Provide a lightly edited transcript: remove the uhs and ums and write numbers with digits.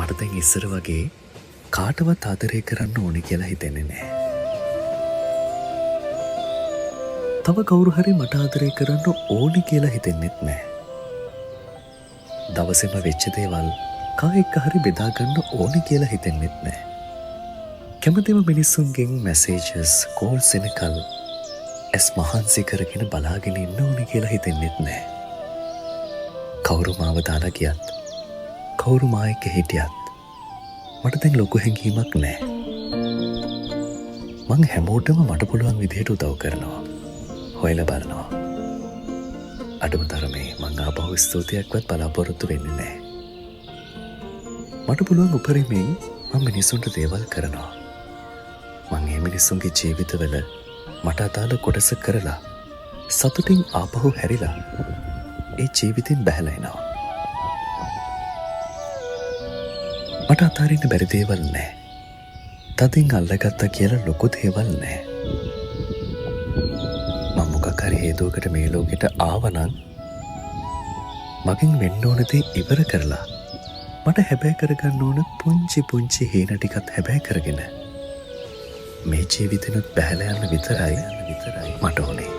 මට දැන් ඉස්සර වගේ කාටවත් ආදරය කරන්න ඕනි කියලා හිතෙන්නේ නැහැ. තව කවුරු හරි මට ආදරය කරන්න ඕනි කියලා හිතෙන්නෙත් නැහැ. දවසේම වෙච්ච දේවල් කා එක්ක හරි බෙදා ගන්න ඕනි කියලා හිතෙන්නෙත් නැහැ. කැමතිම මිනිස්සුන්ගෙන් මැසේජස් කෝල්ස් එනකල් ඇස් මහන්සි කරගෙන බලාගෙන ඉන්න ඕනි කියලා හිතෙන්නෙත් නැහැ. කවුරු මාව දාලා ගියත් කවුරු මා එක්ක හිටියත් මට දැන් ලොකු හැඟීමක් නැහැ. මං හැමෝටම මට පුළුවන් විදිහට උදව් කරනවා. හොයලා බලනවා. අඩුම තරමේ මං ආපහු ස්තුතියක්වත් බලාපොරොත්තු වෙන්නේ නැහැ. මට පුළුවන් උපරිමයෙන් මම මිනිසුන්ට දේවල් කරනවා. මං ඒ මිනිස්සුන්ගේ ජීවිතවල මට අදාළ කොටස කරලා සතුටින් ආපහු හැරිලා ඒ ජීවිතෙන් බැහැලා එනවා. මට අතාරින්න බැරි දේවල් නැහැ. තදින් අල්ලගත්තා කියලා ලොකු දේවල් නැහැ. මම මොකක් හරි හේතුවකට මේ ලෝකෙට ආවනම් මගෙන් වෙන්න ඕන දේ ඉවර කරලා මට හැබෑ කරගන්න ඕන පුංචි පුංචි හේන ටිකත් හැබෑ කරගෙන මේ ජීවිතෙනුත් බැහැලා යන්න විතරයි මට ඕනේ.